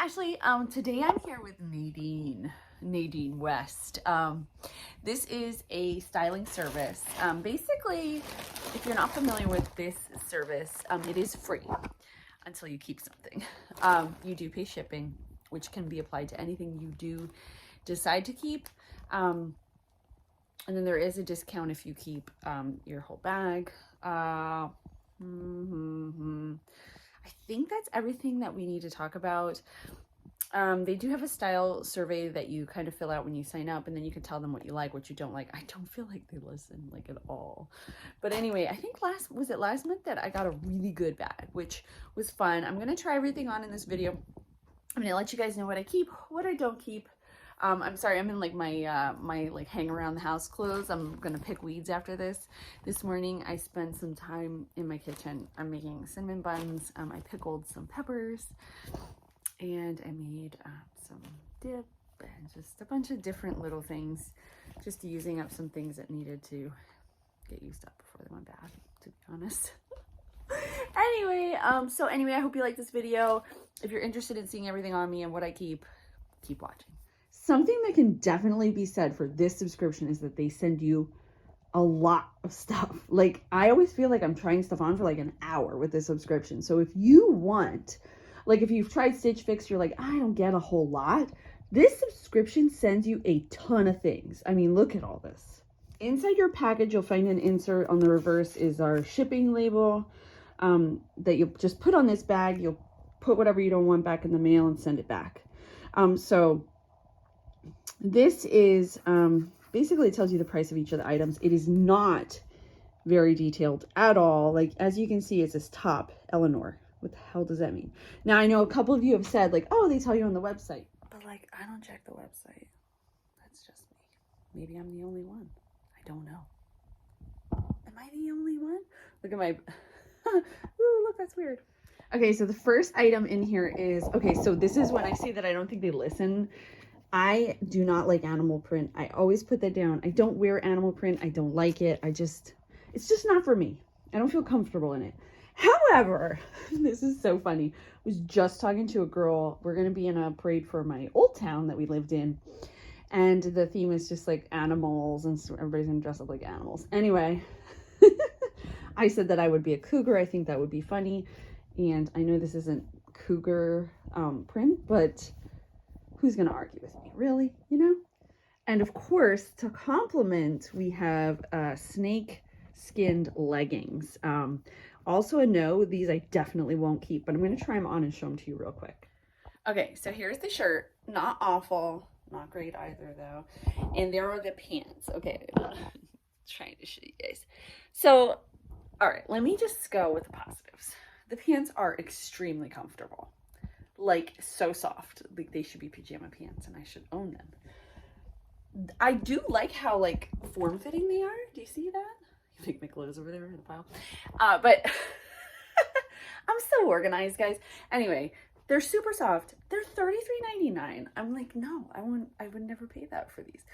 Ashley. Today I'm here with Nadine West. This is a styling service. Basically, if you're not familiar with this service, it is free until you keep something. You do pay shipping, which can be applied to anything you do decide to keep. And then there is a discount if you keep your whole bag. I think that's everything that we need to talk about. They do have a style survey that you kind of fill out when you sign up, and then you can tell them what you like, what you don't like. I don't feel like they listen like at all. But anyway, I think last month that I got a really good bag, which was fun. I'm going to try everything on in this video. I'm going to let you guys know what I keep, what I don't keep. I'm sorry, I'm in like my like hang around the house clothes. I'm gonna pick weeds after this. This morning I spent some time in my kitchen. I'm making cinnamon buns. I pickled some peppers, and I made some dip and just a bunch of different little things, just using up some things that needed to get used up before they went bad, to be honest. Anyway, so anyway, I hope you like this video. If you're interested in seeing everything on me and what I keep watching. Something that can definitely be said for this subscription is that they send you a lot of stuff. Like, I always feel like I'm trying stuff on for like an hour with this subscription. So if you want, like if you've tried Stitch Fix, you're like, I don't get a whole lot. This subscription sends you a ton of things. I mean, look at all this. Inside your package, you'll find an insert. On the reverse is our shipping label that you'll just put on this bag. You'll put whatever you don't want back in the mail and send it back. So this is basically, it tells you the price of each of the items. It is not very detailed at all. Like, as you can see, it says top Eleanor. What the hell does that mean? Now, I know a couple of you have said like, oh, they tell you on the website, but like, I don't check the website. That's just me. Maybe I'm the only one. I don't know. Am I the only one? Look at my ooh, look, that's weird. Okay, so the first item in here is, okay, so this is when I say that I don't think they listen. I do not like animal print. I always put that down. I don't wear animal print. I don't like it. It's just not for me. I don't feel comfortable in it. However, this is so funny. I was just talking to a girl. We're going to be in a parade for my old town that we lived in. And the theme is just like animals, and so everybody's going to dress up like animals. Anyway, I said that I would be a cougar. I think that would be funny. And I know this isn't cougar print, but who's going to argue with me, really, you know? And of course, to complement, we have snake skinned leggings. Also a no, these I definitely won't keep, but I'm going to try them on and show them to you real quick. Okay, so here's the shirt. Not awful, not great either though. And there are the pants. Okay, trying to show you guys. So, all right, let me just go with the positives. The pants are extremely comfortable. Like, so soft. Like, they should be pajama pants, and I should own them. I do like how like form-fitting they are. Do you see that? You think my clothes over there in the pile? But I'm so organized, guys. Anyway, they're super soft. They're $33.99. I'm like, no, I would never pay that for these.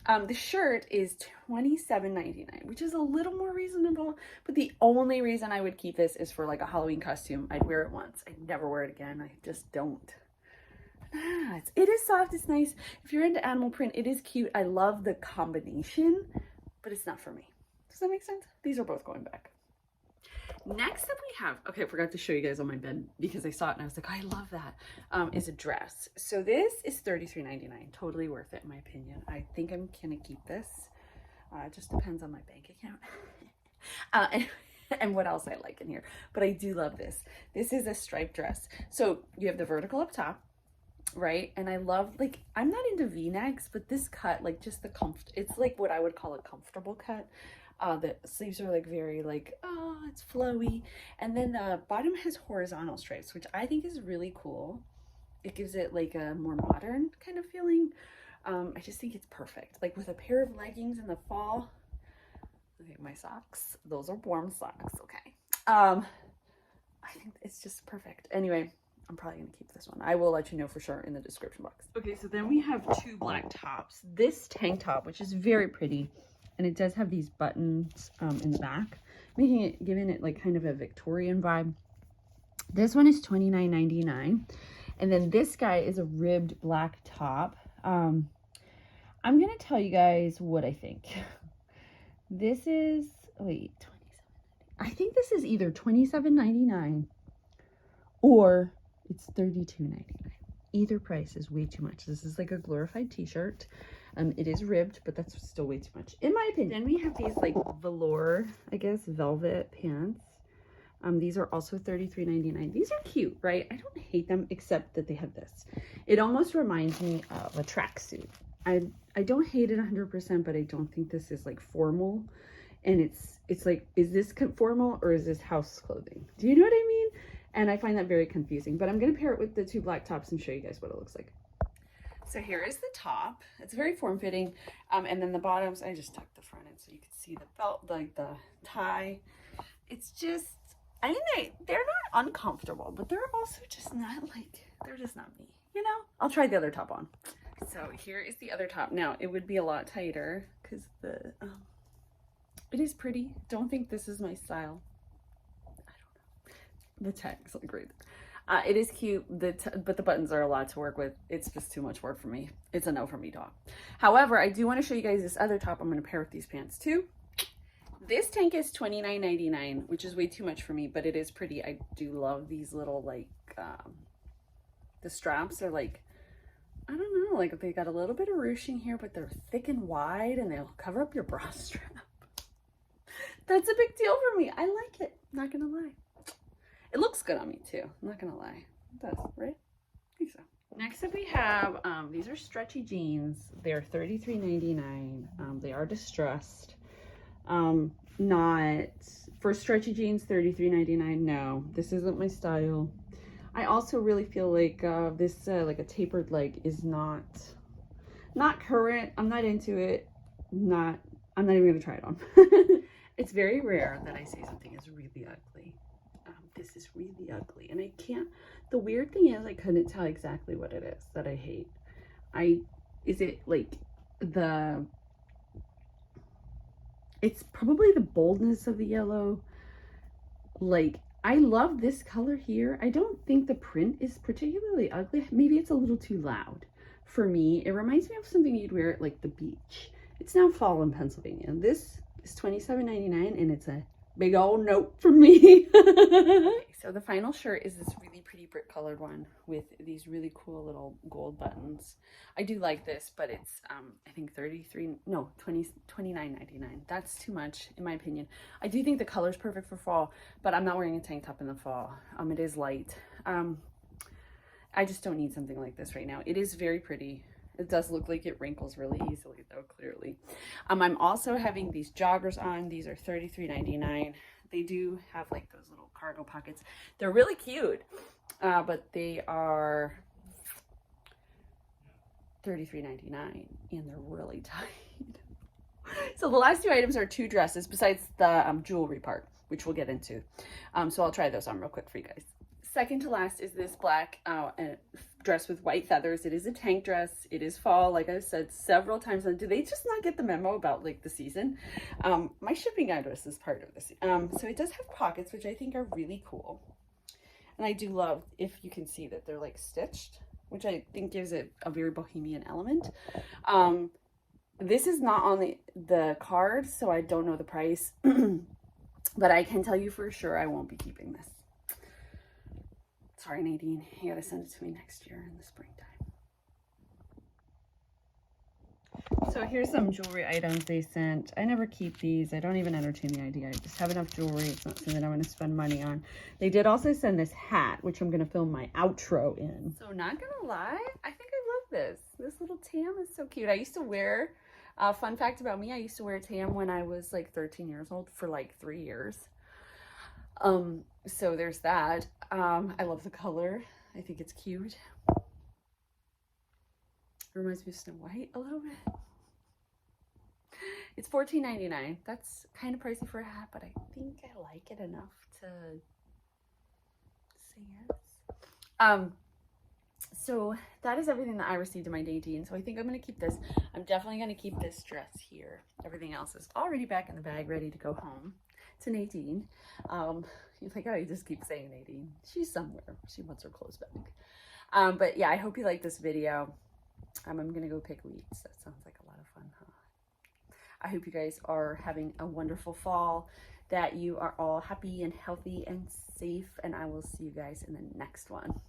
The shirt is $27.99, which is a little more reasonable, but the only reason I would keep this is for like a Halloween costume. I'd wear it once. I'd never wear it again. I just don't. It is soft. It's nice. If you're into animal print, it is cute. I love the combination, but it's not for me. Does that make sense? These are both going back. Next up we have, okay, I forgot to show you guys on my bed because I saw it and I was like, I love that, is a dress. So this is $33.99. Totally worth it in my opinion. I think I'm gonna keep this. It just depends on my bank account. And what else I like in here. But I do love this. This is a striped dress. So you have the vertical up top, right? And I love, like, I'm not into V-necks, but this cut, like just the it's like what I would call a comfortable cut. The sleeves are like very like, oh, it's flowy. And then the bottom has horizontal stripes, which I think is really cool. It gives it like a more modern kind of feeling. I just think it's perfect. Like with a pair of leggings in the fall. Look at my socks. Those are warm socks, okay. I think it's just perfect. Anyway, I'm probably gonna keep this one. I will let you know for sure in the description box. Okay, so then we have two black tops. This tank top, which is very pretty, and it does have these buttons in the back, giving it like kind of a Victorian vibe. This one is $29.99, And then this guy is a ribbed black top. I'm going to tell you guys what I think. This is, wait, 27. I think this is either $27.99 or it's $32.99. Either price is way too much. This is like a glorified t-shirt. It is ribbed, but that's still way too much, in my opinion. Then we have these like velour, I guess, velvet pants. These are also $33.99. These are cute, right? I don't hate them, except that they have this. It almost reminds me of a tracksuit. I don't hate it 100%, but I don't think this is like formal. And it's like, is this formal or is this house clothing? Do you know what I mean? And I find that very confusing, but I'm going to pair it with the two black tops and show you guys what it looks like. So here is the top. It's very form-fitting. And then the bottoms, I just tucked the front in so you can see the belt, like the tie. It's just, I mean, they're not uncomfortable, but they're also just not like, they're just not me, you know? I'll try the other top on. So here is the other top. Now, it would be a lot tighter because it is pretty. Don't think this is my style. I don't know. The tag's like right there. It is cute, but the buttons are a lot to work with. It's just too much work for me. It's a no for me, dog. However, I do want to show you guys this other top I'm going to pair with these pants too. This tank is $29.99, which is way too much for me, but it is pretty. I do love these little, like, the straps are like, I don't know, like they got a little bit of ruching here, but they're thick and wide and they'll cover up your bra strap. That's a big deal for me. I like it, not gonna lie. It looks good on me too, I'm not gonna lie. It does, right? I think so. Next up we have, these are stretchy jeans. They're $33.99. They are distressed. Not for stretchy jeans, $33.99. No, this isn't my style. I also really feel like this like a tapered leg is not current. I'm not into it. I'm not even gonna try it on. It's very rare that I say something is really ugly. This is really ugly, and I can't. The weird thing is I couldn't tell exactly what it is that I hate. Is it like it's probably the boldness of the yellow. Like, I love this color here. I don't think the print is particularly ugly. Maybe it's a little too loud for me. It reminds me of something you'd wear at like the beach. It's now fall in Pennsylvania. This is $27.99 and it's a big old note for me. Okay, so the final shirt is this really pretty brick colored one with these really cool little gold buttons. I do like this, but it's I think $29.99. That's too much in my opinion. I do think the color's perfect for fall, but I'm not wearing a tank top in the fall. It is light. I just don't need something like this right now. It is very pretty. It does look like it wrinkles really easily though, clearly. I'm also having these joggers on. These are $33.99. They do have like those little cargo pockets. They're really cute, but they are $33.99 and they're really tight. So the last two items are two dresses besides the jewelry part, which we'll get into. So I'll try those on real quick for you guys. Second to last is this black dress with white feathers. It is a tank dress. It is fall, like I said several times. Do they just not get the memo about like the season? My shipping address is part of this. So it does have pockets, which I think are really cool. And I do love, if you can see that they're like stitched, which I think gives it a very bohemian element. This is not on the card, so I don't know the price, but I can tell you for sure I won't be keeping this. Sorry, Nadine, you gotta send it to me next year in the springtime. So here's some jewelry items they sent. I never keep these. I don't even entertain the idea. I just have enough jewelry. It's not something that I want to spend money on. They did also send this hat, which I'm gonna film my outro in. So not gonna lie, I think I love this. This little tam is so cute. I used to wear, fun fact about me, I used to wear tam when I was like 13 years old for like 3 years. So there's that. I love the color. I think it's cute. It reminds me of Snow White a little bit. It's $14.99. That's kind of pricey for a hat, but I think I like it enough to say yes. So that is everything that I received in my Nadine. So I think I'm going to keep this. I'm definitely going to keep this dress here. Everything else is already back in the bag, ready to go home to Nadine. You like how I just keep saying Nadine. She's somewhere. She wants her clothes back. But yeah, I hope you like this video. I'm gonna go pick weeds. That sounds like a lot of fun, huh? I hope you guys are having a wonderful fall, that you are all happy and healthy and safe, and I will see you guys in the next one.